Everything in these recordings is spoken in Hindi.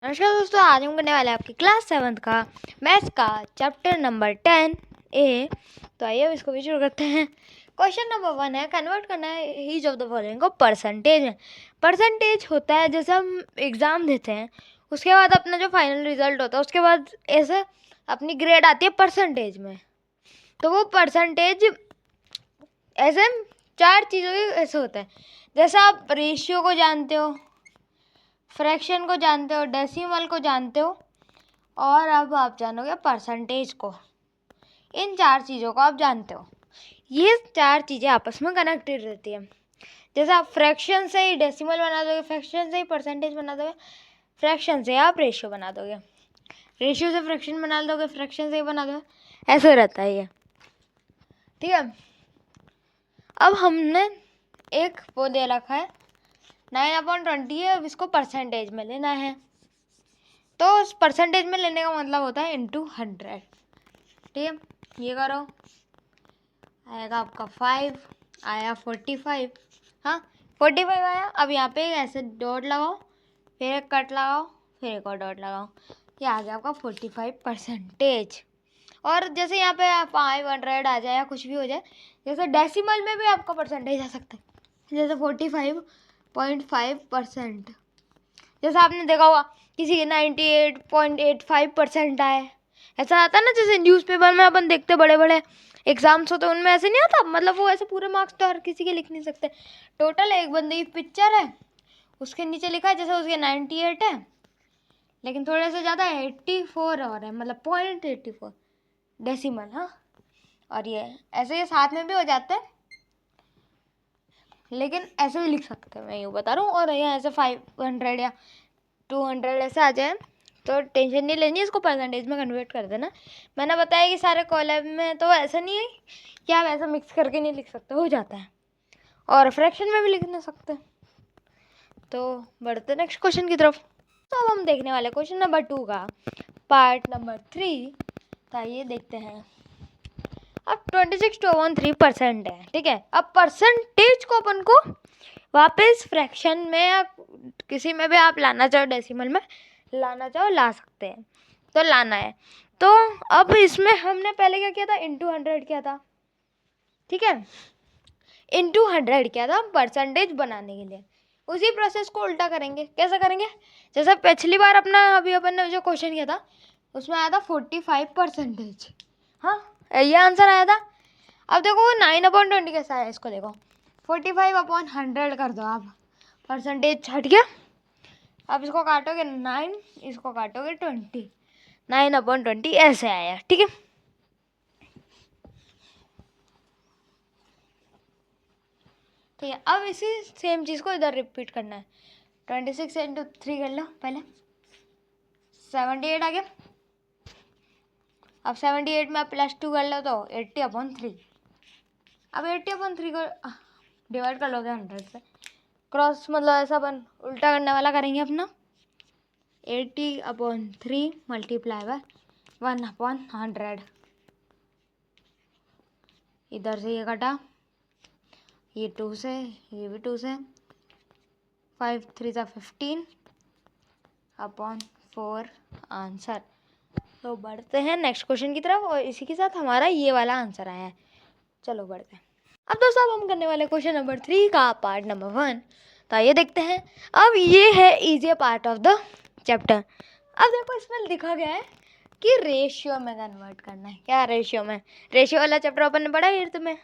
नमस्कार दोस्तों, आज हम करने वाले हैं आपकी क्लास 7th का मैथ्स का चैप्टर नंबर 10A। तो आइए अब इसको भी शुरू करते हैं। क्वेश्चन नंबर 1 है, कन्वर्ट करना है ईच ऑफ द फॉलोइंग को परसेंटेज में। परसेंटेज होता है जैसे हम एग्ज़ाम देते हैं, उसके बाद अपना जो फाइनल रिजल्ट होता है उसके बाद ऐसे अपनी ग्रेड आती है परसेंटेज में। तो वो परसेंटेज ऐसे 4 चीज़ों के ऐसे होता है। जैसे आप रेशियो को जानते हो, फ्रैक्शन को जानते हो, डेसिमल को जानते हो, और अब आप जानोगे परसेंटेज को। इन 4 चीज़ों को आप जानते हो। ये 4 चीज़ें आपस में कनेक्टेड रहती है। जैसे आप फ्रैक्शन से ही डेसिमल बना दोगे, फ्रैक्शन से ही परसेंटेज बना दोगे, फ्रैक्शन से आप रेशियो बना दोगे, रेशियो से फ्रैक्शन बना दोगे, फ्रैक्शन से ही बना दोगे, ऐसे रहता है ये। ठीक है, अब हमने एक वो दे रखा है 9/20 है, अब इसको परसेंटेज में लेना है। तो उस परसेंटेज में लेने का मतलब होता है इंटू 100। ठीक है, ये करो, आएगा आपका 5, आया 45। हाँ, 45 आया। अब यहाँ पे ऐसे डॉट लगाओ, फिर एक कट लगाओ, फिर एक और डॉट लगाओ, ये आ गया आपका 45%। और जैसे यहाँ पे 500 आ जाए या कुछ भी हो जाए, जैसे डेसिमल में भी आपका परसेंटेज आ सकता है, जैसे 45.5%। जैसे आपने देखा होगा किसी के 98.85% आए, ऐसा आता है ना। जैसे न्यूज़पेपर में अपन देखते बड़े बड़े एग्जाम्स होते हैं, उनमें ऐसे नहीं आता, मतलब वो ऐसे पूरे मार्क्स तो हर किसी के लिख नहीं सकते। टोटल एक बंदे की पिक्चर है, उसके नीचे लिखा है जैसे उसके 98 है, लेकिन थोड़े से ज़्यादा 84 और है, मतलब 0.84 डेसिमल। हाँ, और ये ऐसे ये साथ में भी हो जाते हैं, लेकिन ऐसे भी लिख सकते हैं, मैं यूँ बता रहा हूँ। और यहाँ ऐसे 500 या 200 ऐसे आ जाए तो टेंशन नहीं लेनी, इसको परसेंटेज में कन्वर्ट कर देना। मैंने बताया कि सारे कॉलम में तो ऐसा नहीं है कि आप ऐसा मिक्स करके नहीं लिख सकते, हो जाता है। और फ्रैक्शन में भी लिख नहीं सकते। तो बढ़ते नेक्स्ट क्वेश्चन की तरफ। तो अब हम देखने वाले क्वेश्चन नंबर 2 का पार्ट नंबर 3। तो आइए देखते हैं। अब 26/3% है, ठीक है। अब परसेंटेज को अपन को वापस फ्रैक्शन में या किसी में भी आप लाना चाहो, डेसिमल में लाना चाहो ला सकते हैं। तो लाना है, तो अब इसमें हमने पहले क्या किया था, इंटू 100 किया था। ठीक है, इंटू 100 किया था परसेंटेज बनाने के लिए। उसी प्रोसेस को उल्टा करेंगे। कैसे करेंगे, जैसे पिछली बार अपना अभी अपन ने जो क्वेश्चन किया था उसमें आया था 45%। हाँ, ये आंसर आया था। अब देखो 9/20 कैसा है, इसको देखो 45/100 कर दो आप, परसेंटेज हट गया। अब इसको काटोगे 9, इसको काटोगे 20, 9/20 ऐसे आया। ठीक है, ठीक है। अब इसी सेम चीज़ को इधर रिपीट करना है। 26 × 3 कर लो पहले, 78 आ गया। अब 78 में +2 कर लो तो 80/3। अब 80/3 को डिवाइड कर लोगे 100 से, क्रॉस मतलब ऐसा अपन उल्टा करने वाला करेंगे अपना। 80/3 मल्टीप्लाई बाय 1/100। इधर से ये कटा, ये 2 से, ये भी 2 से, 5 3 15/4 आंसर। तो बढ़ते हैं नेक्स्ट क्वेश्चन की तरफ, और इसी के साथ हमारा ये वाला आंसर आया है। चलो बढ़ते हैं। अब दोस्तों अब हम करने वाले क्वेश्चन नंबर 3 का पार्ट नंबर 1। तो आइए देखते हैं। अब ये है easy part of the chapter. अब देखो इसमें लिखा गया है कि रेशियो में कन्वर्ट करना है। क्या रेशियो में, रेशियो वाला चैप्टर अपन ने पढ़ा है 8th में,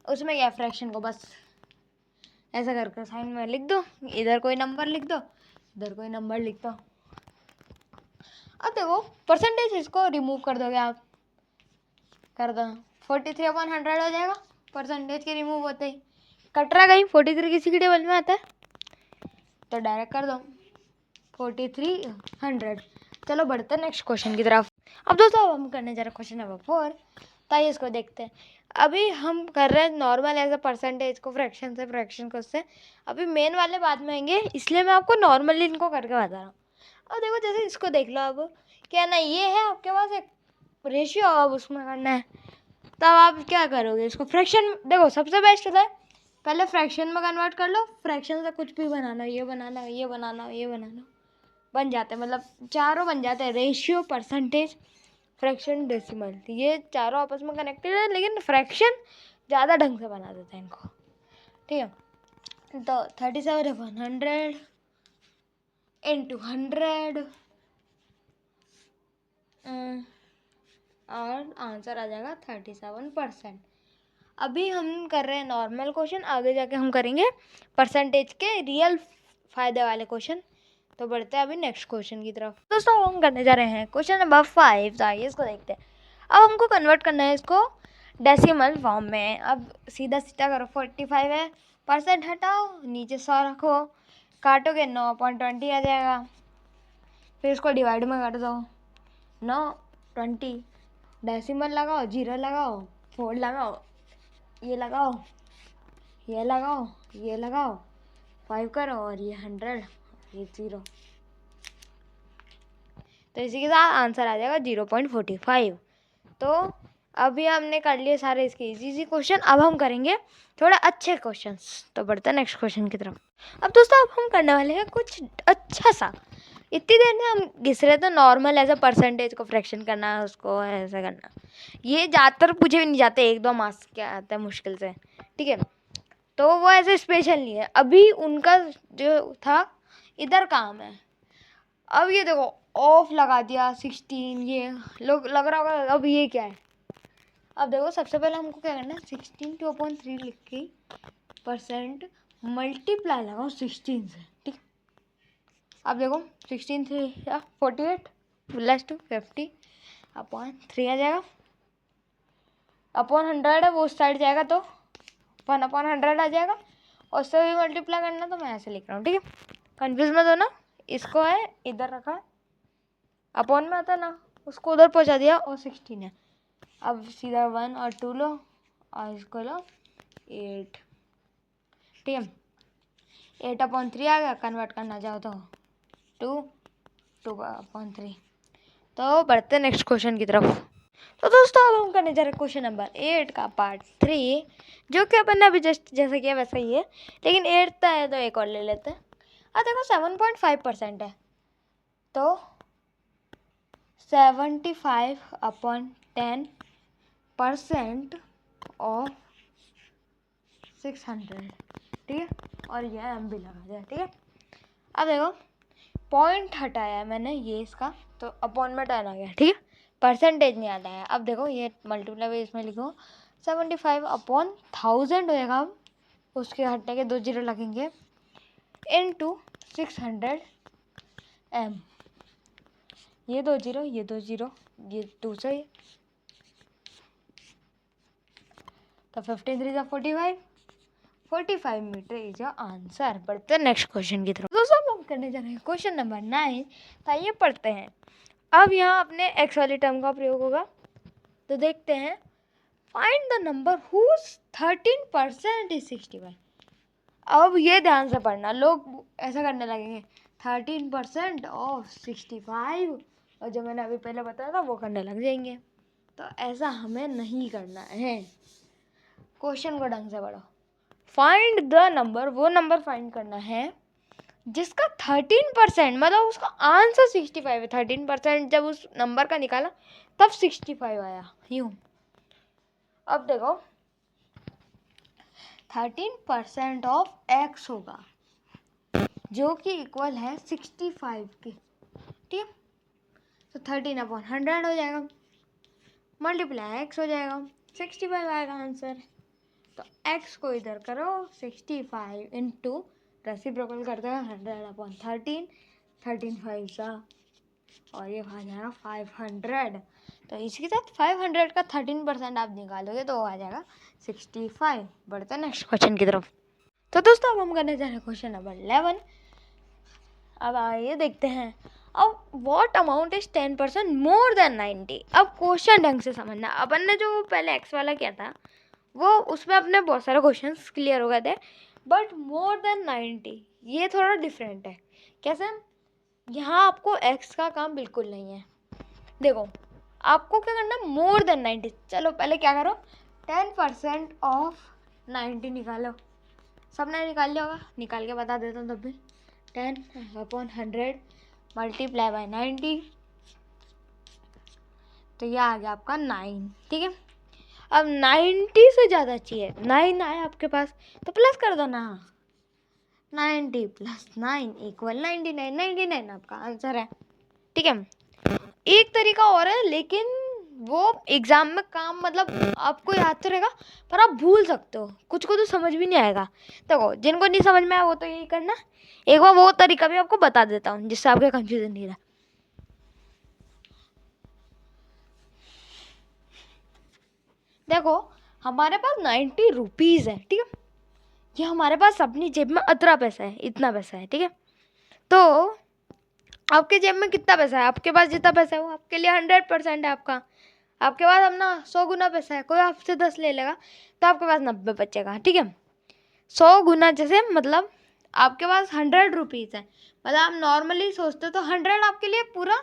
उसमें क्या फ्रैक्शन को बस ऐसा करके साइन में लिख दो, इधर कोई नंबर लिख दो, इधर कोई नंबर लिख दो। अब देखो परसेंटेज इसको रिमूव कर दोगे आप, कर दो 43/100 हो जाएगा। परसेंटेज के रिमूव होते ही कट रहा कहीं, 43 किसी की टेबल में आता है तो डायरेक्ट कर दो 4300। चलो बढ़ते हैं नेक्स्ट क्वेश्चन की तरफ। अब दोस्तों अब हम करने जा रहे हैं क्वेश्चन नंबर 4। तो आइए इसको देखते हैं। अभी हम कर रहे हैं नॉर्मल ऐसे परसेंटेज को फ्रैक्शन से, फ्रैक्शन को उससे। अभी मेन वाले बाद में आएंगे, इसलिए मैं आपको नॉर्मली इनको करके बता रहा हूँ। अब देखो जैसे इसको देख लो, अब क्या ना, ये है आपके पास एक रेशियो, अब उसमें करना है। तब आप क्या करोगे, इसको फ्रैक्शन, देखो सबसे बेस्ट होता है पहले फ्रैक्शन में कन्वर्ट कर लो। फ्रैक्शन से कुछ भी बनाना, ये बनाना, ये बनाना, ये बनाना, बन जाते हैं, मतलब चारों बन जाते हैं, रेशियो, परसेंटेज, फ्रैक्शन, डेसिमल। ये चारों आपस में कनेक्टेड है, लेकिन फ्रैक्शन ज़्यादा ढंग से बना देते हैं इनको, ठीक है। तो 37/100 × 100 और आंसर आ जाएगा 37%। अभी हम कर रहे हैं नॉर्मल क्वेश्चन, आगे जाके हम करेंगे परसेंटेज के रियल फायदे वाले क्वेश्चन। तो बढ़ते हैं अभी नेक्स्ट क्वेश्चन की तरफ। दोस्तों हम करने जा रहे हैं क्वेश्चन नंबर 5। तो आइए इसको देखते हैं। अब हमको कन्वर्ट करना है इसको डेसिमल फॉर्म में। अब सीधा सीधा करो, 45 है, परसेंट हटाओ, नीचे 100 रखो, काटोगे 9/20 आ जाएगा। फिर इसको डिवाइड में कर दो, 9/20, डेसिमल लगाओ, 0 लगाओ, 4 लगाओ, ये लगाओ, ये लगाओ, ये लगाओ, 5 करो, और ये 100, ये 0। तो इसी के साथ आंसर आ जाएगा 0.45। तो अभी हमने कर लिए सारे इसके इजी क्वेश्चन। अब हम करेंगे थोड़ा अच्छे क्वेश्चंस। तो बढ़ते हैं नेक्स्ट क्वेश्चन की तरफ। अब दोस्तों अब हम करने वाले हैं कुछ अच्छा सा। इतनी देर में हम घिस रहे थे नॉर्मल ऐसा परसेंटेज को फ्रैक्शन करना है, उसको ऐसा करना। ये ज़्यादातर पूछे भी नहीं जाते, 1-2 मार्क्स के आते हैं मुश्किल से, ठीक है। तो वो ऐसे स्पेशल नहीं है। अभी उनका जो था इधर काम है। अब ये देखो ऑफ लगा दिया 16, ये लोग लग रहा होगा अब ये क्या है। अब देखो सबसे पहले हमको क्या करना है, 16 to upon 3 लिख के परसेंट मल्टीप्लाई लगाओ 16 से, ठीक। अब देखो 16 3 48 प्लस 2 50/3 आ जाएगा। अपॉन 100 है वो उस साइड जाएगा तो 1/100 आ जाएगा। और उससे भी मल्टीप्लाई करना, तो मैं ऐसे लिख रहा हूँ, ठीक है। कन्फ्यूज मत होना, इसको है इधर रखा है, अपॉन में आता ना, उसको उधर पहुँचा दिया, और 16 है। अब सीधा 1 और 2 लो, और इसको लो 8, ठीक है। 8/3 आ गया, कन्वर्ट करना चाहो तो 2/3। तो बढ़ते हैं नेक्स्ट क्वेश्चन की तरफ। तो दोस्तों अब हम करने जा रहे हैं क्वेश्चन नंबर 8 का पार्ट 3, जो कि अपन ने अभी जस्ट जैसा किया वैसा ही है, लेकिन 8 है तो एक और ले लेते हैं। अब देखो 7.5% है, तो 75/10% ऑफ 600, ठीक है। और ये एम भी लगा दिया, ठीक है। अब देखो पॉइंट हटाया है मैंने ये इसका, तो अपॉन में 10 आ गया, ठीक है। परसेंटेज नहीं आता है। अब देखो ये मल्टीप्लाई इसमें लिखो 75/1000 हो जाएगा। अब उसके हटने के 2 जीरो लगेंगे, × 600 m। ये 2 जीरो, ये 2 जीरो, ये 2 से, तो 15 3 45 मीटर इज योर आंसर। बढ़ते हैं नेक्स्ट क्वेश्चन की तरफ। दोस्तों हम करने जा रहे हैं क्वेश्चन नंबर 9। तो आइए पढ़ते हैं। अब यहाँ अपने एक्स वाली टर्म का प्रयोग होगा, तो देखते हैं। Find the number whose 13% is 65। अब ये ध्यान से पढ़ना, लोग ऐसा करने लगेंगे 13% ऑफ 65, और जो मैंने अभी पहले बताया था वो करने लग जाएंगे। तो ऐसा हमें नहीं करना है। क्वेश्चन को ढंग से पढ़ो। फाइंड द नंबर, वो नंबर फाइंड करना है जिसका 13%, मतलब उसका आंसर 65 है। 13% जब उस नंबर का निकाला तब 65 आया, यूं। अब देखो 13% ऑफ x होगा, जो कि इक्वल है 65 के, ठीक है। तो 13/100 हो जाएगा, मल्टीप्लाई x हो जाएगा, 65 आएगा आंसर। तो x को इधर करो 65 इंटू रेसिप्रोकल कर देगा 100/13, 13 5 सा, और ये आ जाएगा 500। तो इसके साथ 500 का 13% आप निकालोगे तो आ जाएगा 65। बढ़ते हैं नेक्स्ट क्वेश्चन की तरफ। तो दोस्तों अब हम करने जा रहे हैं क्वेश्चन नंबर 11। अब आइए देखते हैं। अब what amount is 10% more than 90। अब क्वेश्चन ढंग से समझना। अपन ने जो पहले एक्स वाला किया था वो उसमें अपने बहुत सारे क्वेश्चंस क्लियर हो गए थे, बट मोर देन 90 ये थोड़ा डिफरेंट है। कैसे? यहाँ आपको एक्स का काम बिल्कुल नहीं है। देखो आपको क्या करना, मोर देन 90। चलो पहले क्या करो, 10% ऑफ 90 निकालो। सबने निकाल लिया होगा, निकाल के बता देता हूँ तब भी। 10/100 मल्टीप्लाई बाय 90, तो ये आ गया आपका 9। ठीक है, अब 90 से ज़्यादा चाहिए, 9 आया आपके पास तो प्लस कर दो ना, 90 प्लस 9 इक्वल 99, 99 आपका आंसर है। ठीक है, एक तरीका और है, लेकिन वो एग्जाम में काम मतलब आपको याद तो रहेगा पर आप भूल सकते हो, कुछ को तो समझ भी नहीं आएगा। देखो जिनको नहीं समझ में आया वो तो यही करना, एक बार वो तरीका भी आपको बता देता हूँ जिससे आपके कंफ्यूजन नहीं रहा। देखो हमारे पास 90 रुपीज़ है, ठीक है, ये हमारे पास अपनी जेब में अतरा पैसा है, इतना पैसा है। ठीक है, तो आपके जेब में कितना पैसा है, आपके पास जितना पैसा है वो आपके लिए 100% है आपका। आपके पास अपना 100 गुना पैसा है, कोई आपसे 10 ले लेगा तो आपके पास 90 बचेगा। ठीक है, 100 गुना जैसे मतलब आपके पास 100 रुपीज़ है, मतलब आप नॉर्मली सोचते तो 100 आपके लिए पूरा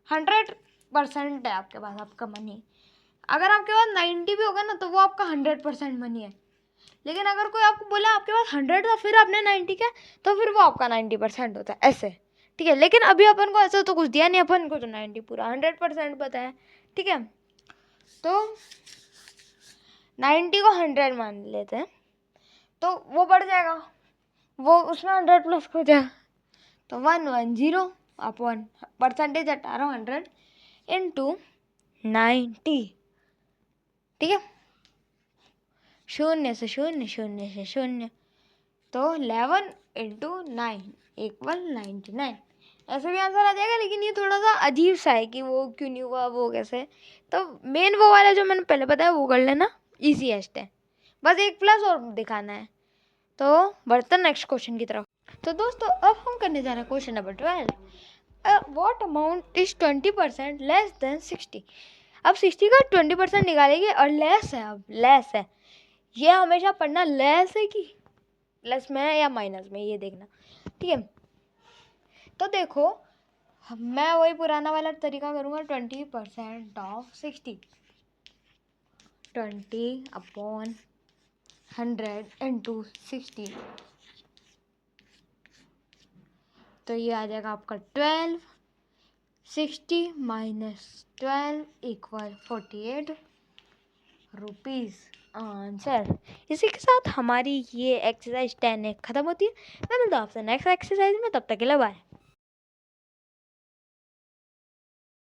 100% है आपके पास आपका मनी। अगर आपके पास 90 भी होगा ना तो वो आपका 100% मनी है। लेकिन अगर कोई आपको बोला आपके पास 100 था फिर आपने 90 किया तो फिर वो आपका 90% होता है, ऐसे। ठीक है, लेकिन अभी अपन को ऐसा तो कुछ दिया नहीं, अपन को तो 90 पूरा 100% पता है। ठीक है, तो 90 को 100 मान लेते हैं तो वो बढ़ जाएगा, वो उसमें 100 प्लस हो जाएगा, तो 110 अपॉन परसेंटेज हटा रहा हूँ 100 इंटू 90। ठीक है, शून्य से शून्य, शून्य से शून्य, तो 11 इंटू 9 इक्वल 99। ऐसे भी आंसर आ जाएगा, लेकिन ये थोड़ा सा अजीब सा है कि वो क्यों नहीं हुआ, वो कैसे। तो मेन वो वाला जो मैंने पहले बताया वो कर लेना, ईजीएस्ट है, बस एक प्लस और दिखाना है। तो बढ़ते नेक्स्ट क्वेश्चन की तरफ। तो दोस्तों अब हम करने जा रहे हैं question number 12। What amount is 20% less than 60। अब 60 का 20% निकालेंगे और लेस है, अब लेस है, ये हमेशा पढ़ना लेस है कि प्लस में है या माइनस में, ये देखना। ठीक है, तो देखो मैं वही पुराना वाला तरीका करूँगा, 20% ऑफ 60, 20 अपॉन 100 इंटू 60, तो ये आ जाएगा आपका 12। 60 माइनस 12 इक्वल 48 रुपीज़ आंसर। इसी के साथ हमारी ये एक्सरसाइज 10 खत्म होती है। मैं मिलता हूँ आपसे नेक्स्ट एक्सरसाइज में, तब तक के लिए बाय।